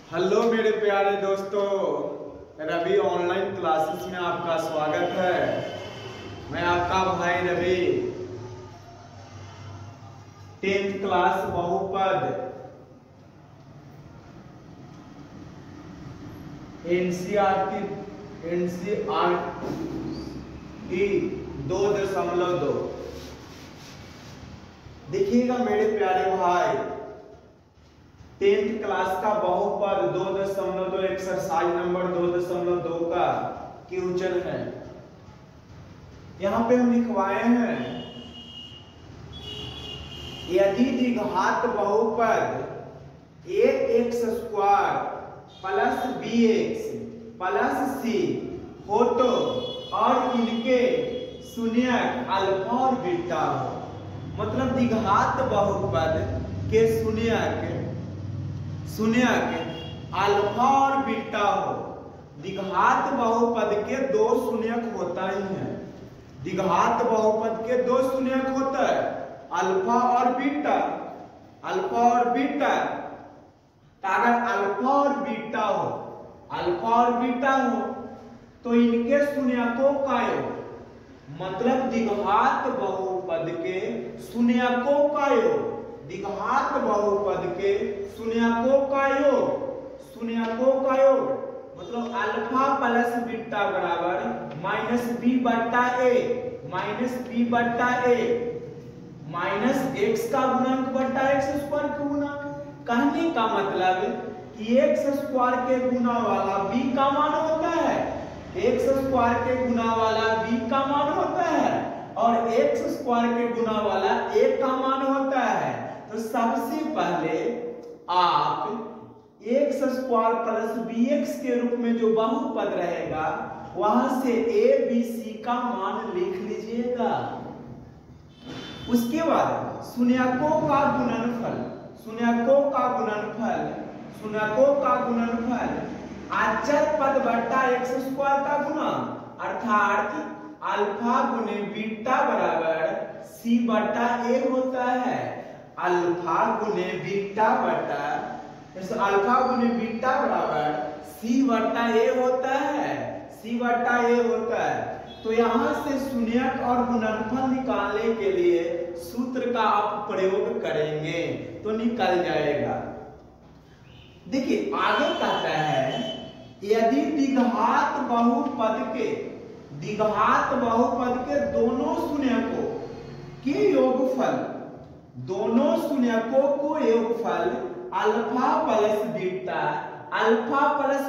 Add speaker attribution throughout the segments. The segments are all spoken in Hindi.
Speaker 1: हेलो मेरे प्यारे दोस्तों, रवि ऑनलाइन क्लासेस में आपका स्वागत है। मैं आपका भाई रवि। 10th क्लास बहुपद एनसीईआरटी 2.2 देखिएगा मेरे प्यारे भाई। 10th क्लास का बहुपद 2.2 एक्सरसाइज नंबर 2.2 का क्वेश्चन है। यहां पे हम लिखवाए हैं, यदि द्विघात बहुपद ax² plus bx plus c हो तो और इनके शून्यक अल्फा और बीटा हो। मतलब द्विघात बहुपद के शून्यक अल्फा और बीटा हो। द्विघात बहुपद के दो शून्यक होता ही है। द्विघात बहुपद के दो शून्यक होता है, अल्फा और बीटा। अल्फा और बीटा, अगर अल्फा और बीटा हो तो इनके शून्यकों का योग, मतलब द्विघात बहुपद के शून्यकों का योग, द्विघात बहुपद के शून्यकों का योग मतलब अल्फा प्लस बीटा बराबर -b/a माइनस x का गुणक बटा x² का गुणक। कहने का मतलब कि x² के गुना वाला b का मान होता है, x² के गुना वाला b का मान होता है और x² के गुना वाला a का मान होता है। तो सबसे पहले आप x² प्लस bx के रूप में जो बहुपद रहेगा वहां से a b c का मान लिख लीजिएगा। उसके बाद शून्यकों का गुणनफल अचर पद बटा x² का गुना, अर्थात अल्फा गुने बीटा बराबर c/a होता है। अल्फा गुने बीटा बराबर c/a होता है। तो यहां से शून्यक और गुणनफल निकालने के लिए सूत्र का आप प्रयोग करेंगे तो निकल जाएगा। देखिए आगे कहता है, यदि द्विघात बहुपद के दोनों शून्यकों के योगफल, दोनों शून्यकों को योगफल अल्फा प्लस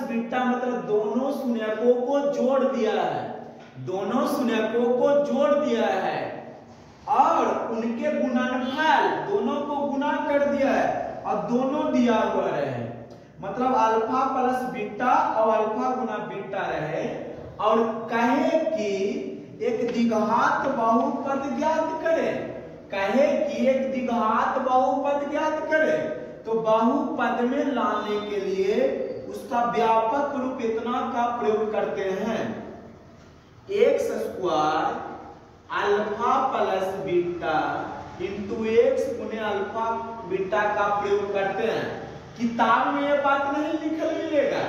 Speaker 1: बीटा मतलब दोनों शून्यकों को जोड़ दिया है, और उनके गुणनफल दोनों को गुना कर दिया है और दोनों दिया हुआ रहे। मतलब अल्फा प्लस बीटा और अल्फा गुना बीटा रहे, और कहे कि एक द्विघात बहुपद ज्ञात करें, तो बहुपद में लाने के लिए उसका व्यापक रूप इतना का प्रयोग करते हैं, x² alpha plus beta into x गुने अल्फा बीटा का प्रयोग करते हैं। किताब में ये बात नहीं लिखल मिलेगा,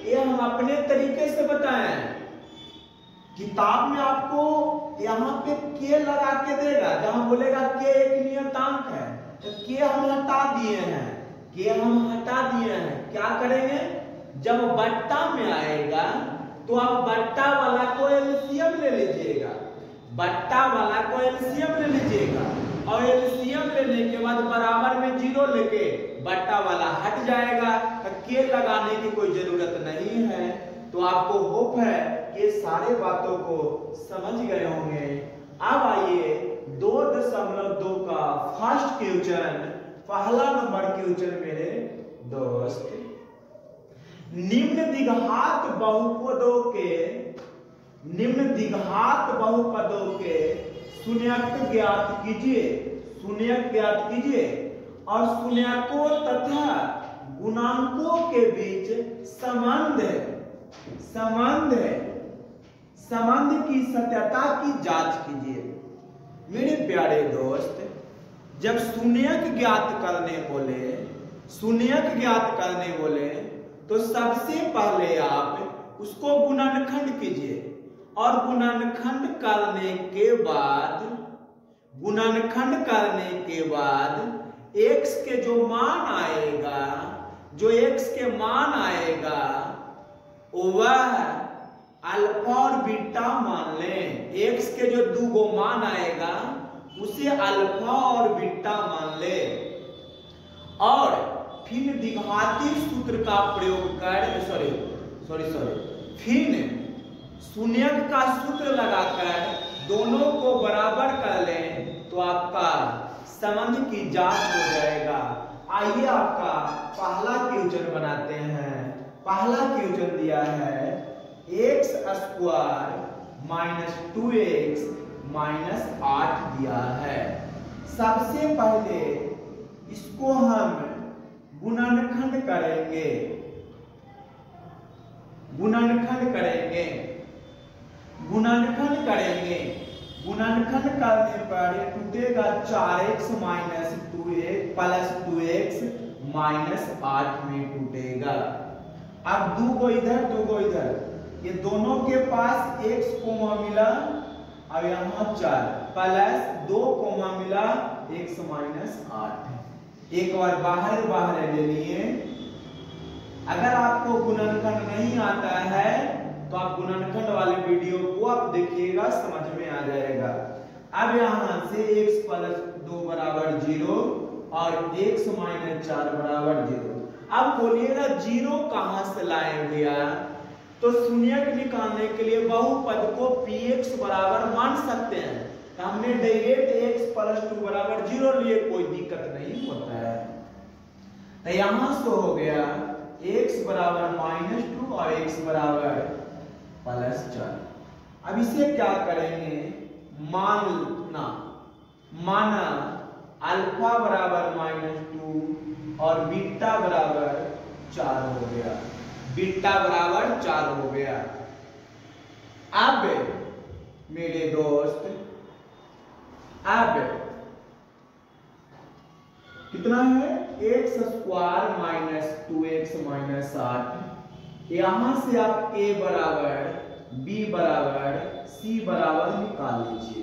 Speaker 1: ये हम अपने तरीके से बताएं। किताब में आपको यहाँ पे k लगा के देगा, जहां बोलेगा k एक नियतांक है तो k हम हटा दिए हैं। क्या करेंगे, जब बट्टा में आएगा तो आप बट्टा वाला को एलसीएम ले लीजिएगा, और एलसीएम लेने के बाद बराबर में 0 लेके बट्टा वाला हट जाएगा, तो के लगाने की कोई जरूरत नहीं है। तो आपको होप है कि सारे बातों को समझ गए होंगे। अब आइए 2.2 का फर्स्ट क्वेश्चन, पहला नंबर क्वेश्चन मेरे दोस्त। निम्न द्विघात बहुपदों के शून्यक ज्ञात कीजिए और शून्यकों तथा गुणांकों के बीच संबंध की सत्यता की जांच कीजिए। मेरे प्यारे दोस्त, जब शून्यक ज्ञात करने बोले तो सबसे पहले आप उसको गुणनखंड कीजिए और गुणनखंड करने के बाद x के जो मान आएगा वह अल्फा और बीटा मान लें। x के जो दो मान आएगा उसे अल्फा और बीटा मान ले और फिर द्विघाती सूत्र का प्रयोग कर फिर शून्यक का सूत्र लगाकर दोनों को बराबर कर लें तो आपका संबंध की जांच हो जाएगा। आइए आपका पहला क्वेश्चन बनाते हैं। पहला क्वेश्चन दिया है x square minus 2x minus 8 दिया है। सबसे पहले इसको हम गुणनखंड करेंगे। गुणनखंड करने पर टूटेगा 4x minus 2x plus 2x minus 8 में टूटेगा। अब दो को इधर, ये दोनों के पास x कोमा मिला अब यहाँ 4 प्लस 2 कोमा मिला x माइनस 8। एक बार बाहर ले लिए। अगर आपको गुणनखंड नहीं आता है तो आप गुणनखंड वाले वीडियो को आप देखिएगा, समझ में आ जाएगा। अब यहाँ से x प्लस 2 बराबर 0 और x माइनस 4 बराबर 0। अब बोलिएगा 0 कहाँ से लाए भैया? तो शून्यक निकालने के लिए बहुपद को px बराबर मान सकते हैं। तो हमने डायरेक्ट x प्लस 2 बराबर 0 लिए, कोई दिक्कत नहीं होता है। तो यहां से हो गया x बराबर माइनस 2 और x बराबर प्लस 4। अब इसे क्या करेंगे? माना अल्फा बराबर माइनस 2 और बीटा बराबर 4 हो गया। अब मेरे दोस्त कितना है? x square minus 2x minus 8। यहां से आप a बराबर b बराबर c बराबर निकाल लीजिए।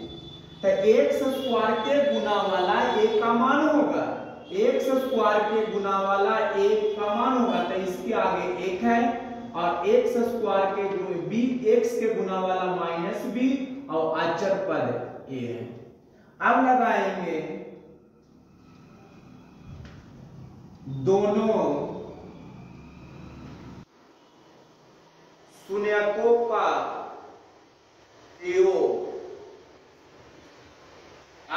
Speaker 1: तो x स्क्वायर के गुना वाला a का मान होगा। x स्क्वायर के गुना वाला a का मान होगा तो इसके आगे 1 है और x स्क्वायर के x के गुना वाला माइनस b और अचर पद a है। अब लगाएंगे दोनों शून्यकों का योग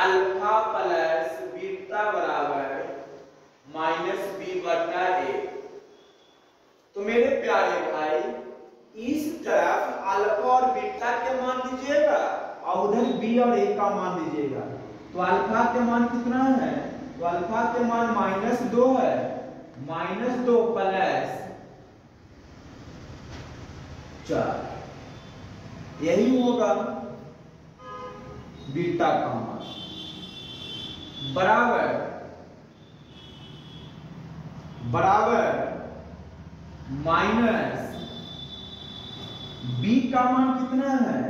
Speaker 1: अल्फा प्लस बीटा बराबर माइनस b बटा a। तो मेरे प्यारे भाई इस तरफ अल्फा और बीटा के मान लीजिएगा और उधर b और a का मान लीजिएगा। तो अल्फा के मान कितना है? तो अल्फा के मान माइनस 2 है। माइनस 2 प्लस 4 यही होगा बीटा का मान बराबर माइनस b का मान कितना है?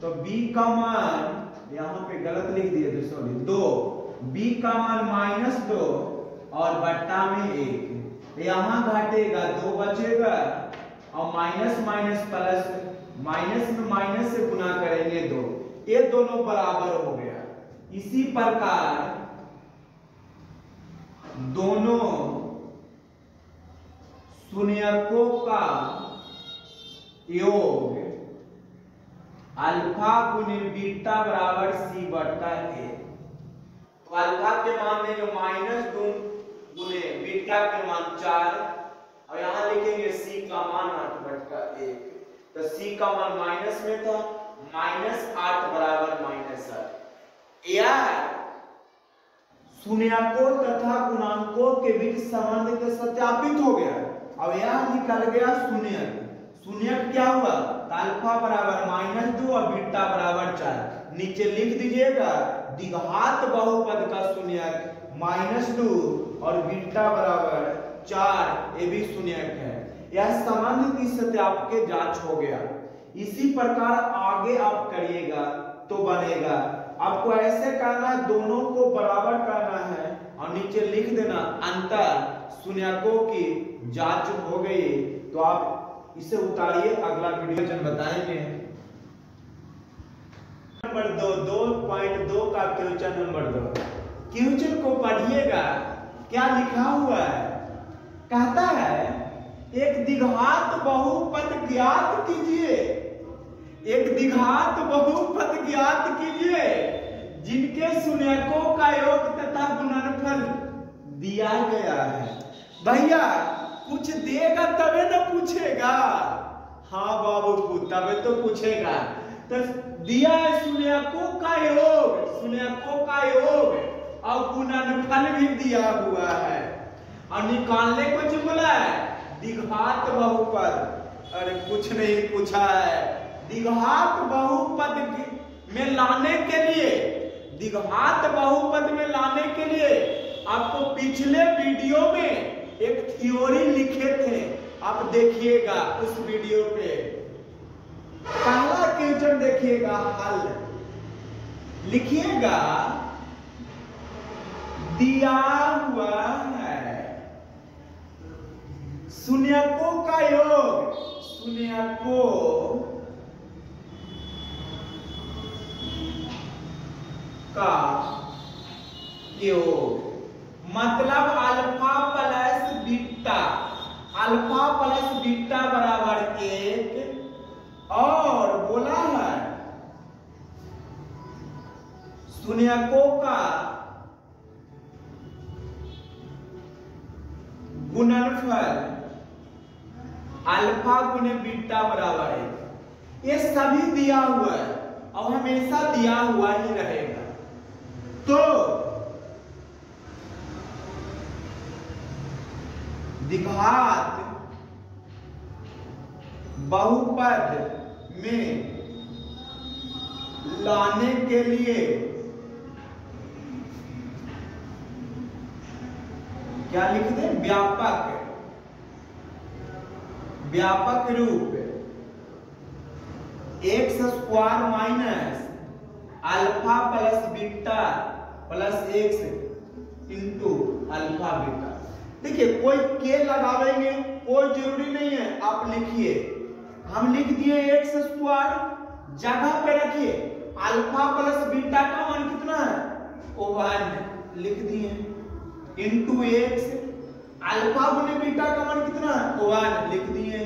Speaker 1: तो b का मान यहां पे गलत लिख दिए थे, सॉरी 2। b का मान माइनस 2 और बट्टा में 1। यहां घटेगा 2 बचेगा और माइनस प्लस माइनस में माइनस से गुना करेंगे 2। ये दोनों बराबर हो गया। इसी प्रकार दोनों शून्यकों का योग अल्फा गुने बीटा बराबर c बटा a। तो अल्फा के मान देंगे माइनस 2 गुने बीटा के मान 4 और यहां लिखेंगे c का मान 8 बटा 1। तो c का मान माइनस में था, माइनस 8 बराबर माइनस 8। यह शून्यकों तथा गुणांकों के बीच संबंध के सत्यापित हो गया। अब यह निकल गया शून्यक। शून्यक क्या हुआ? अल्फा बराबर माइनस 2 और बीटा बराबर 4। नीचे लिख दीजिएगा द्विघात बहुपद का शून्यक माइनस 2 और बीटा बराबर 4 ये भी शून्यक है। यह संबंध की सत्यापक के जांच हो गया। इसी प्रकार आगे आप करिएगा तो बनेगा। आपको ऐसे करना, दोनों को बराबर करना है और नीचे लिख देना अंतर शून्यकों की जांच हो गई। तो आप इसे उतारिए, अगला वीडियो बताएंगे। नंबर 2.2 का क्वेश्चन नंबर 2। क्वेश्चन को पढ़िएगा, क्या लिखा हुआ है। कहता है एक द्विघात बहुपद ज्ञात कीजिए, एक द्विघात बहुपद ज्ञात कीजिए जिनके शून्यकों का योग तथा गुणनफल दिया गया है। भैया कुछ देगा तबे न पूछेगा। हाँ बाबू तबे तो पूछेगा। तो दिया है शून्यकों का योग, शून्यकों का योग और गुणनफल भी दिया हुआ है और निकालने को जो बोला है द्विघात बहुपद। अरे कुछ नहीं पूछा है। द्विघात बहुपद में लाने के लिए, द्विघात बहुपद में लाने के लिए आपको पिछले वीडियो में एक थ्योरी लिखे थे, आप देखिएगा उस वीडियो पे। पहला क्वेश्चन देखिएगा, हल लिखिएगा। दिया हुआ है शून्यकों का योग, शून्यकों का योग मतलब alpha plus beta, alpha plus beta बराबर 1 और बोला है शून्यकों का गुणनफल अल्फा गुने बीटा बराबर 1। ये सभी दिया हुआ है और हमेशा दिया हुआ ही रहेगा। तो द्विघात बहुपद में लाने के लिए क्या लिख दें, व्यापक, व्यापक रूप x square minus alpha plus beta plus x into alpha beta. देखिए कोई के लगावेंगे, कोई जरूरी नहीं है, आप लिखिए। हम लिख दिए एक्स स्क्वायर, जगह पे रखिए अल्फा प्लस बीटा का मान कितना है, 1 लिख दिए इंटू एक्स, अल्फा गुने बीटा का मान कितना है 1 लिख दिए।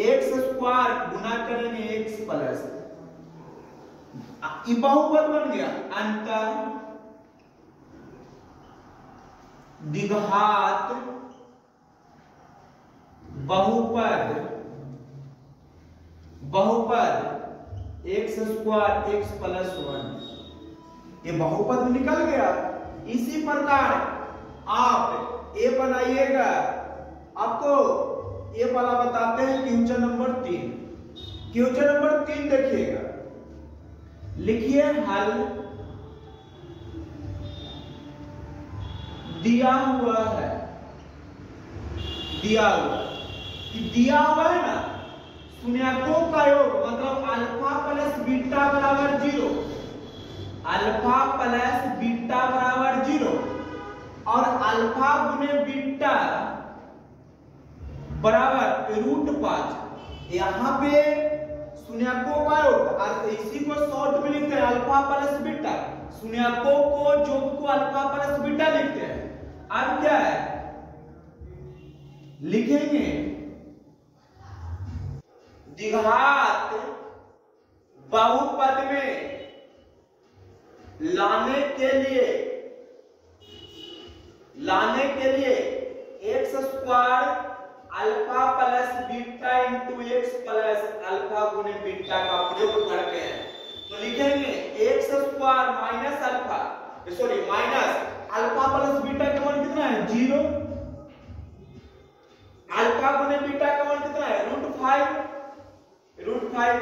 Speaker 1: एक्स स्क्वायर गुना करेंगे एक्स प्लस, ये बहुपद बन गया। अंतर द्विघात बहुपद, बहुपद एक्स स्क्वायर एक्स प्लस 1, ये बहुपद में निकल गया। इसी प्रकार आप ए बनाइएगा। आपको ये वाला बताते हैं क्वेश्चन नंबर 3। क्वेश्चन नंबर 3 देखिएगा, लिखिए हल। दिया हुआ है, दिया हुआ कि दिया हुआ है ना शून्यकों का योग मतलब अल्फा प्लस बीटा बराबर 0, अल्फा प्लस बीटा बराबर 0 और अल्फा गुने बीटा बराबर √5। यहाँ पे शून्यकों का योग, इसी को शॉर्ट में लिखते हैं अल्फा प्लस बीटा, शून्यकों को योग को अल्फा प्लस बीटा लिखते हैं। अब क्या है लिखेंगे, द्विघात बहुपद में लाने के लिए x square alpha plus beta into x plus alpha गुने बीटा का प्रयोग करते हैं। तो लिखेंगे x square minus alpha, sorry minus alpha plus beta का मान कितना है 0, अल्फा गुने बीटा का मान कितना है √5,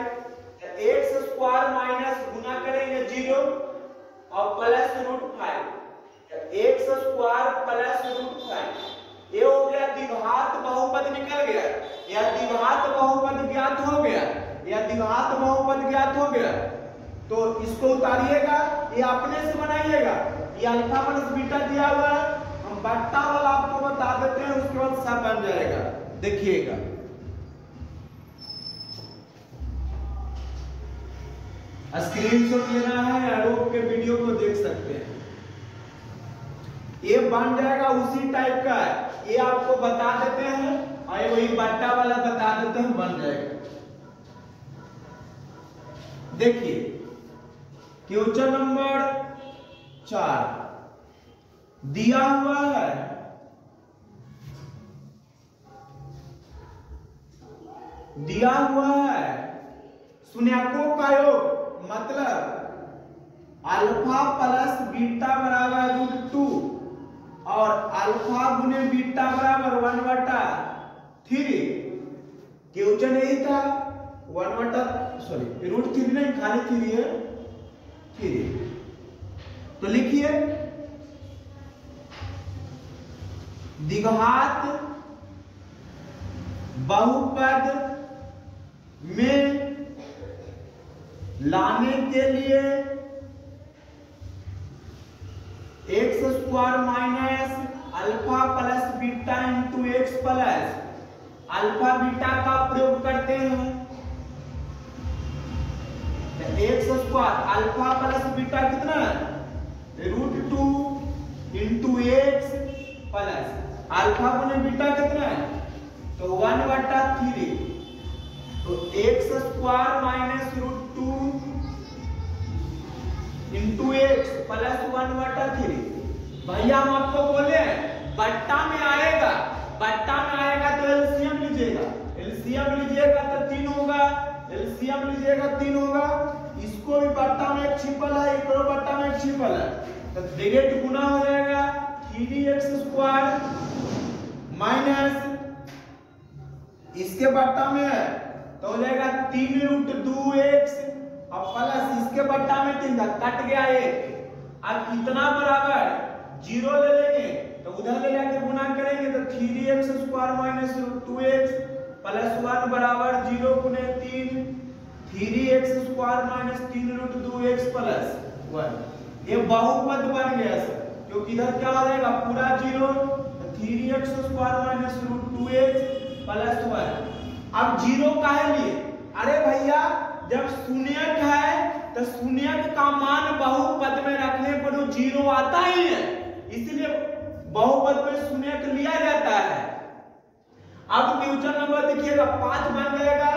Speaker 1: एक्स स्क्वायर माइनस गुना करेंगे 0 और प्लस √5, एक्स स्क्वायर प्लस √5, ये हो गया द्विघात बहुपद निकल गया, या द्विघात बहुपद ज्ञात हो गया, या द्विघात बहुपद ज्ञात हो गया, तो इसको उतारिएगा, ये अपने से बनाइएगा। ये अल्फा प्लस बीटा दिया हुआ है, हम बट्टा वाला आपको बता देते हैं, उसके बाद सब बन जाएगा। देखिएगा स्क्रीनशॉट लेना है या रोक के वीडियो को देख सकते हैं। ये बन जाएगा उसी टाइप का है, ये आपको बता देते हैं और वही बट्टा वाला बता देते हैं, बन जाएगा। देखिए क्वेश्चन नंबर 4 दिया हुआ है, दिया हुआ है शून्यकों का योग, मतलब अल्फा प्लस बीटा बराबर √2 और अल्फा गुने बीटा बराबर 1/3। क्वेश्चन यही था, 1/3 नहीं, खाली 3 है, 3। तो लिखिए द्विघात बहुपद में लाने के लिए x² minus alpha plus beta into x plus alpha beta का प्रयोग करते हैं। x² अल्फा प्लस बीटा कितना है, √2 इंटू एक्स प्लस अल्फा गुने बीटा कितना है, तो 1/3, तो x² minus √2 into x plus 1/3। भैया हम आपको बोले बट्टा में आएगा, बट्टा में आएगा तो एलसीएम लीजिएगा, एलसीएम लीजिएगा तो 3 होगा, एलसीएम लीजिएगा 3 होगा। इसको भी बट्टा में एक छिपल है, एक और बट्टा में एक छिपल है, तो डायरेक्ट गुना हो जाएगा 3x² माइनस इसके बट्टा में है तो हो जाएगा 3√2x और प्लस इसके बट्टा में 3 था, कट गया 1। अब इतना बराबर 0 ले लेंगे तो उधर ले जाके गुना करेंगे तो 3x² माइनस √2x प्लस 1 बराबर 0 गुने 3, 3x² माइनस 3√2x प्लस 1। ये बहुपद बन गया सर, क्योंकि इधर क्या हो जाएगा पूरा 0, तो 3x² माइनस √2x प्लस 1। अब 0 काहे लिए, अरे भैया जब शून्यक है तो शून्यक का मान बहुपद में रखने पर 0 आता ही है, इसलिए बहुपद में शून्यक लिया जाता है। अब क्वेश्चन नंबर देखिएगा 5 बन जाएगा।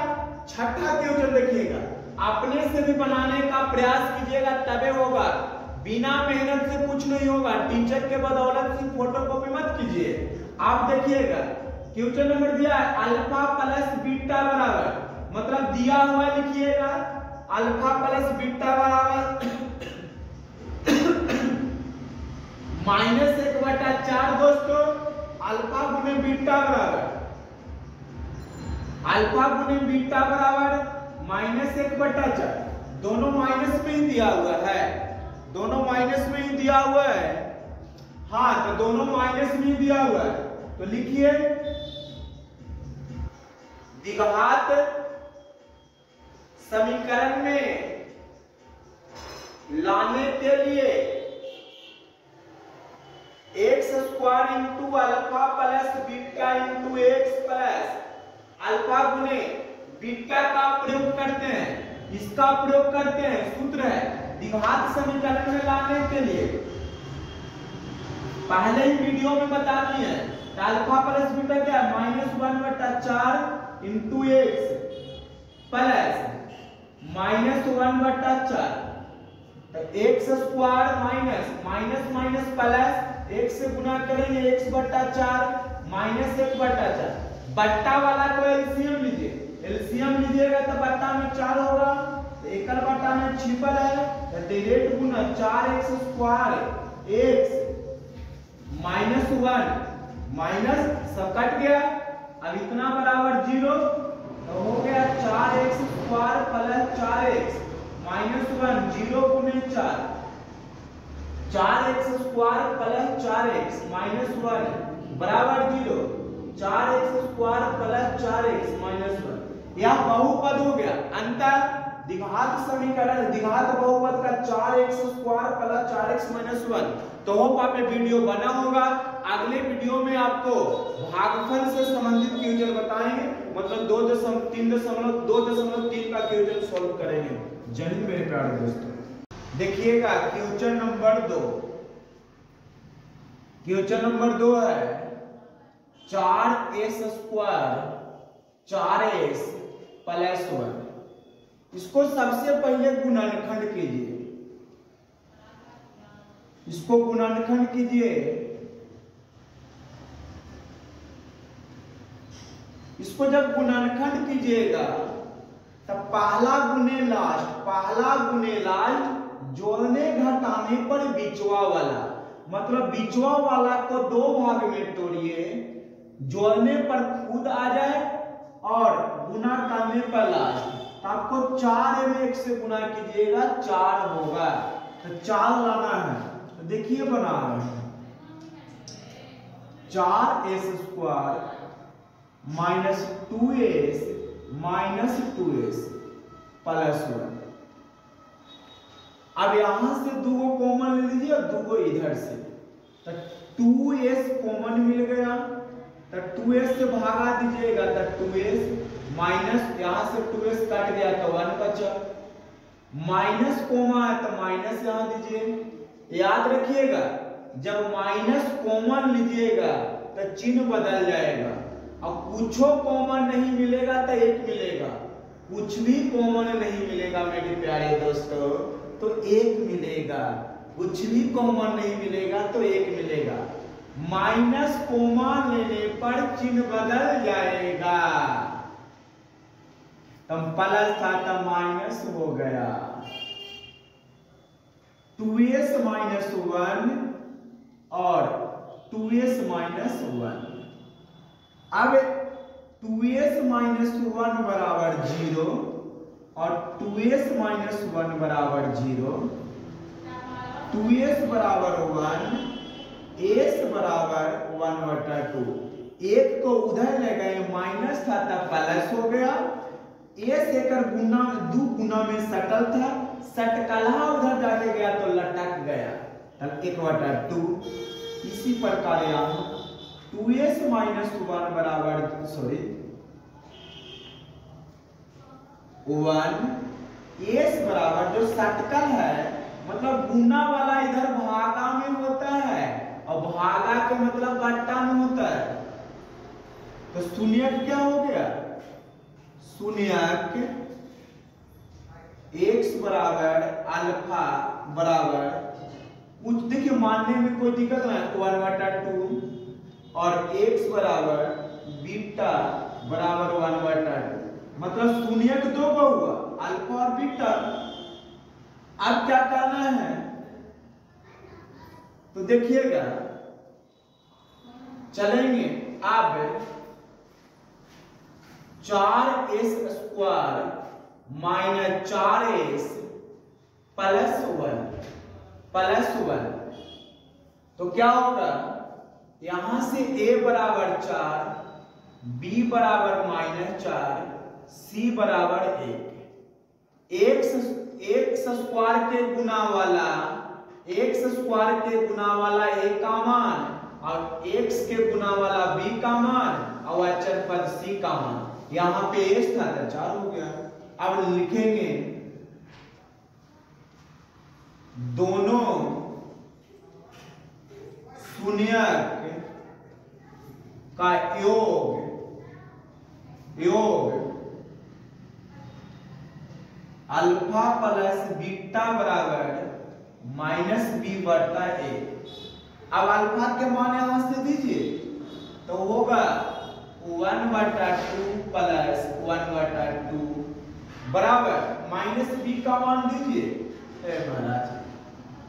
Speaker 1: छठा क्वेश्चन देखिएगा, अपने से भी बनाने का प्रयास कीजिएगा तबे होगा, बिना मेहनत से कुछ नहीं होगा। टीचर के बदौलत से फोटोकॉपी मत कीजिए। आप देखिएगा क्वेश्चन नंबर दिया है अल्फा प्लस बीटा बराबर, मतलब दिया हुआ लिखिएगा अल्फा प्लस बीटा बराबर -1/4 दोस्तों, अल्फा गुने बीटा बराबर, अल्फा गुने बीटा बराबर -1/4। दोनों माइनस में ही दिया हुआ है, दोनों माइनस में ही दिया हुआ है। हाँ तो दोनों माइनस में ही दिया हुआ है, तो लिखिए द्विघात समीकरण में लाने के लिए x² into alpha plus beta into x plus alpha गुने बीटा का प्रयोग करते हैं। इसका प्रयोग करते हैं, सूत्र है द्विघात समीकरण में लाने के लिए, पहले ही वीडियो में बता दिए हैं। अल्फा प्लस बीटा क्या है, -1/4 इंटू एक्स प्लस -1/4, तो x² minus minus plus x से गुना करेंगे x/4 -1/4। बट्टा वाला को एलसीएम लीजिए, एलसीएम लीजिएगा तो बट्टा में 4 होगा, तो एकल बट्टा में छिपल है, तो डायरेक्ट गुना 4x² x -1 माइनस सब कट गया, अब इतना बराबर 0, तो हो गया 4x² प्लस 4x -1 0 गुने 4, 4x² प्लस 4x -1 बराबर 0। 4x² plus 4x minus 1। यह बहुपद हो गया। अंतर द्विघात समीकरण, द्विघात बहुपद का 4x² प्लस 4x माइनस 1। तो होप आप ये वीडियो बना होगा। अगले वीडियो में आपको भागफल से संबंधित क्वेश्चन बताएंगे, मतलब 2.3 का क्वेश्चन सॉल्व करेंगे। जय हिंद मेरे प्यारे दोस्तों। देखिएगा क्वेश्चन नंबर 2। क्वेश्चन नंबर 2 है 4s² 4s प्लस 1। इसको सबसे पहले गुणनखंड कीजिए, इसको गुणनखंड कीजिए। इसको जब गुणनखंड कीजिएगा तब पहला गुने लास्ट जोड़ने घटाने पर बीचवा वाला, मतलब बीचवा वाला को 2 भाग में तोड़िए, जोड़ने पर खुद आ जाए और गुना करने पर लास्ट। आपको 4 में 1 से गुना कीजिएगा 4 होगा, तो 4 लाना है। तो देखिए बना रहे हैं 4s² minus 2s minus 2s plus 1। अब यहां से 2 कॉमन ले लीजिए और 2 इधर से, तो 2s कॉमन मिल गया, तो 2s से भागा दीजिएगा तो 2s माइनस, यहां से 2s कट गया तो 1 बचा, माइनस कोमा है तो माइनस यहां दीजिए। याद रखिएगा जब माइनस कॉमन लीजिएगा तो चिन्ह बदल जाएगा, और कुछ कॉमन नहीं मिलेगा तो 1 मिलेगा, कुछ भी कॉमन नहीं मिलेगा मेरे प्यारे दोस्तों तो 1 मिलेगा, कुछ भी कॉमन नहीं मिलेगा तो 1 मिलेगा। माइनस कोमा लेने पर चिन्ह बदल जाएगा, तब प्लस था तब माइनस हो गया। 2s माइनस 1 और 2s माइनस 1। अब 2s माइनस 1 बराबर 0 और 2s माइनस 1 बराबर 0, 2s बराबर 1, s बराबर 1/2। 1 को उधर ले गए, माइनस था तब प्लस हो गया। s एकर गुना 2 गुना में सटल था, सटकला उधर जाके गया तो लटक गया, तब 1/2। इसी प्रकार यहाँ 2s माइनस 1 बराबर 1, s बराबर जो सटकल है मतलब गुना वाला इधर भागा में होता है और भागा के मतलब बट्टा में होता है, तो शून्यक क्या हो गया? शून्यक x बराबर अल्फा बराबर कुछ देखिए मानने में कोई दिक्कत नहीं, 1/2 और x बराबर बीटा बराबर 1/2, मतलब शून्यक 2 का हुआ अल्फा और बीटा। अब क्या करना है तो देखिएगा चलेंगे। अब 4s² माइनस 4s प्लस 1 तो क्या होगा? यहां से a बराबर 4, b बराबर -4, c बराबर 1। x² के गुना वाला a का मान और x के गुना वाला b का मान और अचर पद c का मान। यहाँ पे s था तो 4 हो गया। अब लिखेंगे दोनों शून्यक का योग अल्फा प्लस बीटा बराबर -b/a। अब अल्फा के मान यहां से दीजिए तो होगा 1/2 प्लस 1/2 बराबर -b का मान दीजिए महाराज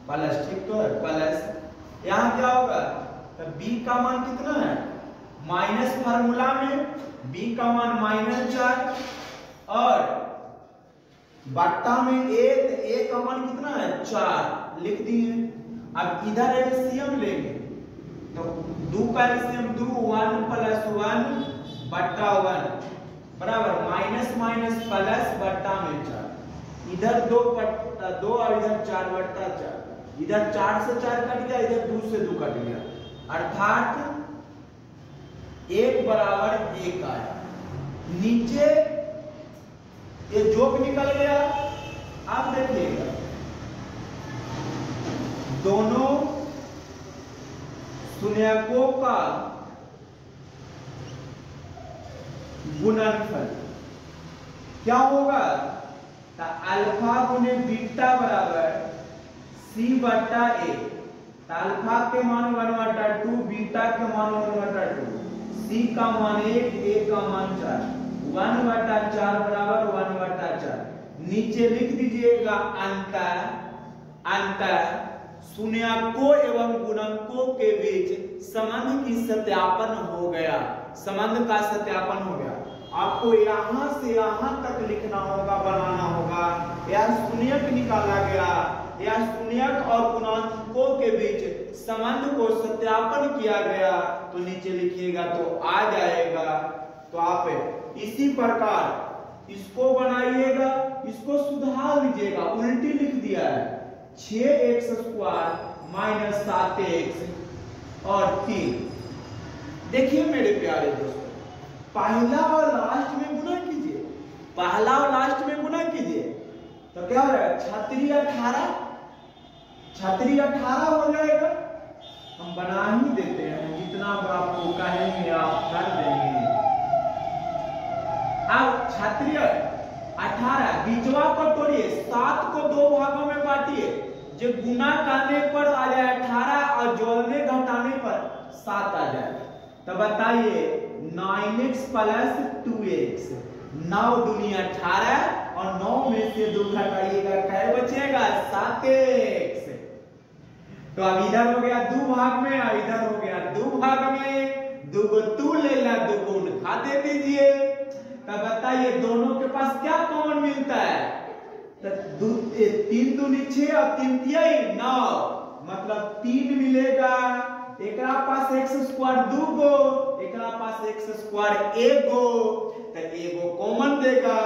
Speaker 1: प्लस, ठीक तो है प्लस। यहाँ क्या होगा तो b का मान कितना है? माइनस फार्मूला में b का मान -4 और बट्टा में a का मान कितना है? 4 लिख दिए। अब इधर एलसीएम लेंगे तो 2 का एलसीएम 2 1 + 1 बट्टा 1 बराबर माइनस माइनस प्लस बट्टा में 4, इधर 2 बट्टा 2 और इधर 4 बट्टा 4, इधर 4 से 4 कट गया, इधर 2 से 2 कट गया, अर्थात 1 बराबर 1 आया। नीचे ये जोक निकल गया। अब देखिएगा दोनों शून्यकों का गुणनफल क्या होगा? तो अल्फा गुने बीटा बराबर सी बट्टा ए। अल्फा के मान 1/2, बीटा के मान 1/2, सी का मान 1, ए का मान 4, 1/4 बराबर 1/4। नीचे लिख दीजिएगा अंतर शून्यकों एवं गुणकों के बीच संबंध की सत्यापन हो गया, संबंध का सत्यापन हो गया। आपको यहां से यहां तक लिखना होगा, बनाना होगा। यह शून्यक निकाला गया, यह शून्यक और गुणकों के बीच संबंध को सत्यापन किया गया, तो नीचे लिखिएगा तो आ जाएगा। तो आप इसी प्रकार इसको बनाइएगा, इसको सुधार लीजिएगा, उल्टी लिख दिया है 6x² - 7x और 3। देखिए मेरे प्यारे दोस्तों, पहला और लास्ट में गुना कीजिए, पहला और लास्ट में गुना कीजिए तो क्या हो जाएगा? छतरी 18 हो जाएगा। हम बना ही देते हैं, जितना आपको कहेंगे आप कर देंगे। अब छतरी 18 बीचवा को तोड़िए, 7 को 2 भागों में बांटिए, जो गुना करने पर आ जाए 18 और जोड़ने घटाने पर 7 आ जाए। तो बताइए 9x + 2x, 9 दूनी 18 और 9 में से 2 घटाइएगा, क्या बचेगा? 7x। तो अब इधर हो गया 2 भाग में और इधर हो गया 2 भाग में, 2 को 2 ले ला, 2 को उठा दे दीजिए। तब बताइए दोनों के पास क्या कॉमन मिलता है? तो 3 दूनी 6 और 3 तिया 9, मतलब 3 मिलेगा। एकरा पास x² 2 गो, एकरा पास x² 1 गो, तो एगो कॉमन देगा,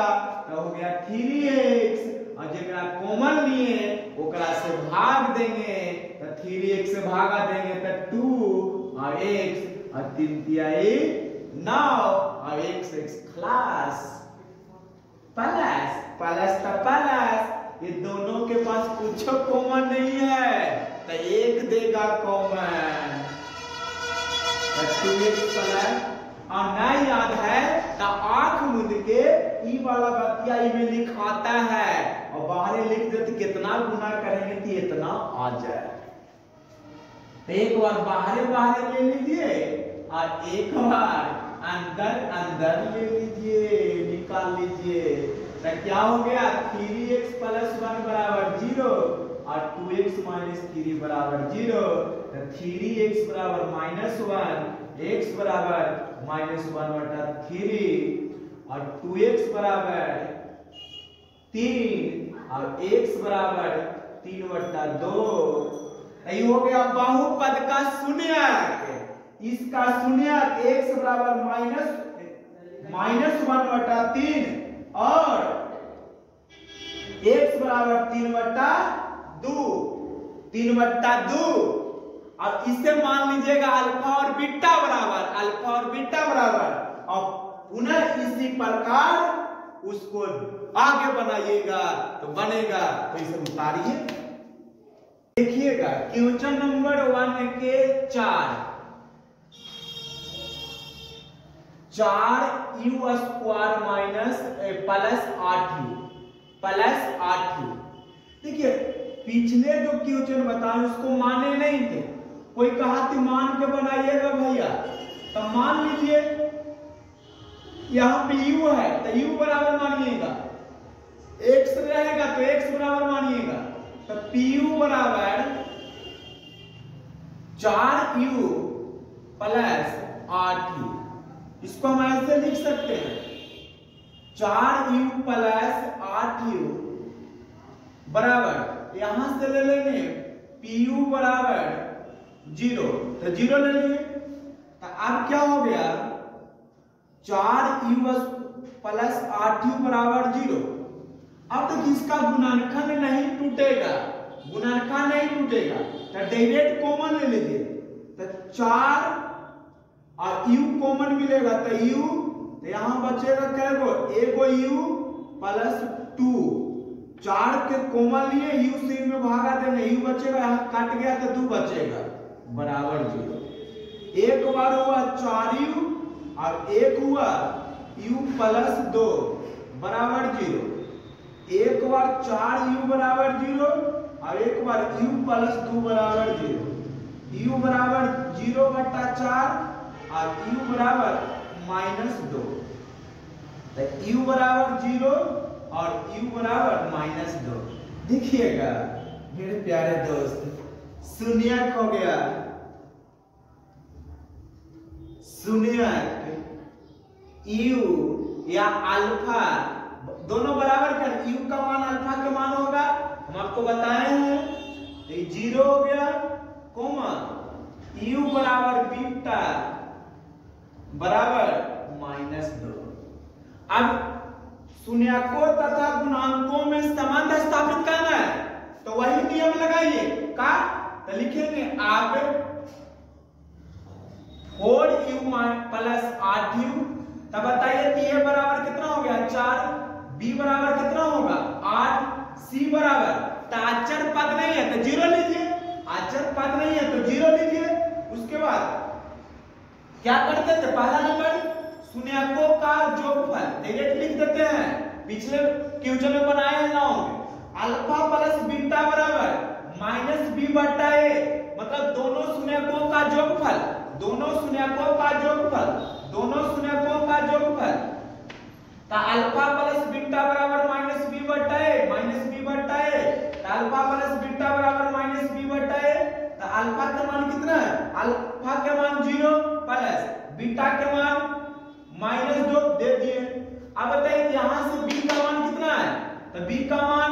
Speaker 1: तो हो गया 3x। और जेकरा कॉमन लिए ओकरा से भाग देंगे, तो 3x से भागा देंगे तो 2 और x और 3 तिया 9 और x क्लास प्लस ये दोनों के पास कुछ कॉमन नहीं है, तो 1 देगा कॉमन, तो 2x प्लस। और नहीं याद है तो आंख मूंद के ई वाला बतिया ई में लिखाता है और बाहर लिख देते कितना गुना करेंगे तो इतना आ जाए। एक बार बाहर ले लीजिए और एक बार अंदर ले लीजिए, निकाल लीजिए। तो क्या हो गया? 3x + 1 बराबर 0 और 2x - 3 बराबर 0। तो 3x बराबर -1, x बराबर -1/3 और 2x बराबर 3 और x बराबर 3/2। ये हो गया बहुपद का शून्यक। इसका शून्यक x बराबर -1/3 और x बराबर 3/2 अब इसे मान लीजिएगा अल्फा और बीटा बराबर, और पुनः इसी प्रकार उसको आगे बनाइएगा तो बनेगा। तो इसे उतारिए, देखिएगा क्वेश्चन नंबर 1 के 4u² प्लस 8u। देखिए पिछले जो क्वेश्चन बताए उसको माने नहीं थे, कोई कहा थी मान के बनाइएगा भैया, तो मान लीजिए यहाँ पे u है तो u बराबर मानिएगा, x रहेगा तो x बराबर मानिएगा, तो pu बराबर 4u प्लस 8u। इसको हम ऐसे लिख सकते हैं 4u प्लस 8u बराबर, यहां से ले लेंगे pu बराबर 0, तो 0 ले लिए। तो अब क्या हो गया, 4u प्लस 8u बराबर 0। अब तो किसका गुणनखंड नहीं टूटेगा, गुणनखंड नहीं टूटेगा, तो डायरेक्ट कॉमन ले लीजिए। तो 4 और u कॉमन मिलेगा, तो u, तो यहां बचेगा कैगो, एगो u प्लस 2, 4 के कॉमन लिए u से में भागा देंगे, u बचेगा, यहां कट गया तो 2 बचेगा बराबर 0। एक बार हुआ 4u और एक हुआ u प्लस 2 बराबर 0। एक बार 4u बराबर 0 और एक बार u प्लस 2 बराबर 0। u बराबर 0 बटा 4 और u बराबर -2। तो u बराबर 0 और u बराबर -2। देखिएगा मेरे प्यारे दोस्त, शून्यक हो गया, शून्यक u या अल्फा दोनों बराबर कर, u का मान अल्फा के मान होगा, हम आपको बताए हैं। तो 0 हो गया, कोमा u बराबर बीटा बराबर -2। अब शून्यकों तथा गुणांकों में संबंध स्थापित करना है, तो वही नियम लगाइए का, तो लिखेंगे अब 4u प्लस 8u, तब बताइए a बराबर कितना हो गया 4, b बराबर कितना होगा 8, c बराबर, तो अचर पद नहीं है तो 0 लीजिए, अचर पद नहीं है तो 0 लीजिए। उसके बाद क्या करते थे, पहला नंबर शून्यकों का जोगफल डायरेक्ट लिख देते हैं, पिछले क्वेश्चन में बनाए हैं ना होंगे। अल्फा प्लस बीटा बराबर -b बटा a, मतलब दोनों शून्यकों का जोगफल, दोनों शून्यकों का जोगफल, दोनों शून्यकों का जोगफल। तो अल्फा प्लस बीटा बराबर -b बटा a, -b बटा a, तो अल्फा प्लस बीटा बराबर -b बटा a। तो अल्फा का मान कितना है, अल्फा के मान 0 प्लस बीटा के मान -2 दे दिए। अब बताइए यहां से b का मान कितना है, तो b का मान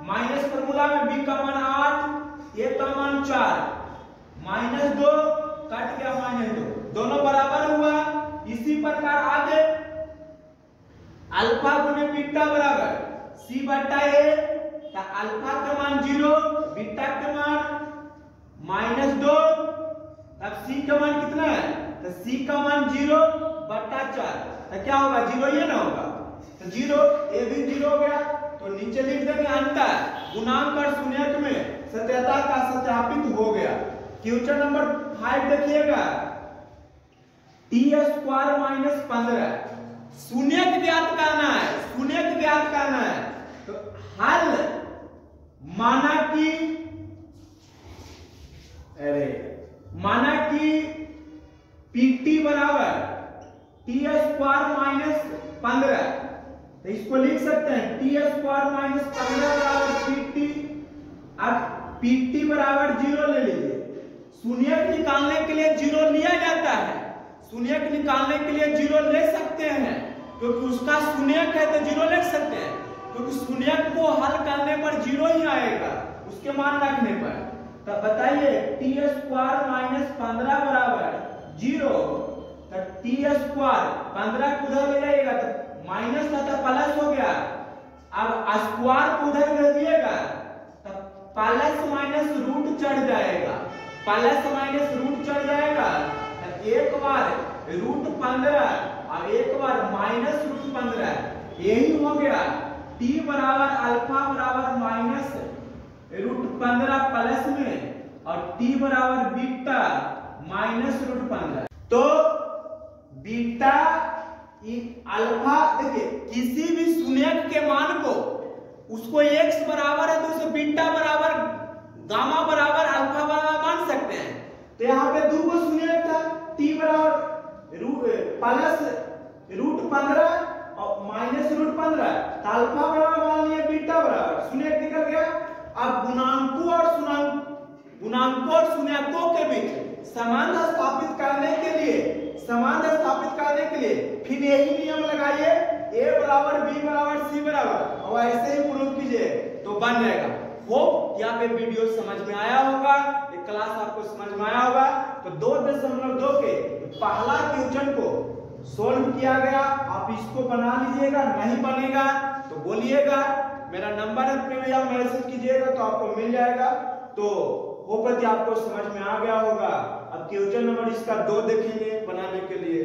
Speaker 1: माइनस फार्मूला में b का मान 8, a का मान 4, -2 कट गया -2, दोनों बराबर हुआ। इसी प्रकार आगे अल्फा गुने बीटा बराबर c बटा a, तो अल्फा का मान 0, बीटा का मान -2, तब c का मान कितना है, तो c का मान 0 बटा 4, तो क्या होगा 0 ये ना होगा, तो 0, a भी 0 हो गया। तो नीचे लिख देंगे अंतर गुणांक और शून्यक में सत्यता का सत्यापित हो गया। क्वेश्चन नंबर 5 देखिएगा, t² - 15 शून्यक ज्ञात करना है, शून्यक ज्ञात करना है। तो हल माना कि pt बराबर t² - 15, तो इसको लिख सकते हैं t² - 15 बराबर pt। अब pt बराबर 0 ले लीजिए, शून्यक निकालने के लिए 0 लिया जाता है, शून्यक निकालने के लिए 0 ले सकते हैं, क्योंकि उसका शून्यक है तो 0 ले सकते हैं, क्योंकि शून्यक को हल करने पर 0 ही आएगा उसके मान रखने पर। तो बताइए t² - 15 बराबर 0, तो t² 15 को उधर ले जाइएगा तो माइनस था तो प्लस हो गया। अब स्क्वायर को उधर भेजिएगा तो प्लस माइनस रूट चढ़ जाएगा, प्लस माइनस रूट चढ़ जाएगा। तो एक बार रूट 15 और एक बार माइनस रूट 15, यही हो गया t बराबर अल्फा बराबर माइनस रूट 15 प्लस में और t बराबर बीटा माइनस रूट 15। तो बीटा अल्फा, देखिए किसी भी शून्यक के मान को उसको x बराबर है तो उसे बीटा बराबर गामा बराबर अल्फा बराबर मान सकते हैं। तो यहाँ पे दो को शून्यक था, t बराबर प्लस रूट 15 और माइनस रूट 15, तो अल्फा बराबर मान लिया बीटा बराबर, शून्यक निकल गया। अब गुणांकों और शून्यकों के बीच संबंध स्थापित करने के लिए फिर यही नियम लगाइए, a बराबर b बराबर c बराबर, और ऐसे ही प्रूव कीजिए तो बन जाएगा। होप यहाँ पे वीडियो समझ में आया होगा। क्लास आपको समझ में आया होगा। तो 2.2 के पहला क्वेश्चन को सोल्व किया गया। आप इसको बना लीजिएगा, नहीं बनेगा तो बोलिएगा, मेरा नंबर है पे या मैसेज कीजिएगा तो आपको मिल जाएगा। तो होप कि आपको समझ में आ गया होगा। अब क्वेश्चन नंबर इसका 2 देखेंगे बनाने के लिए।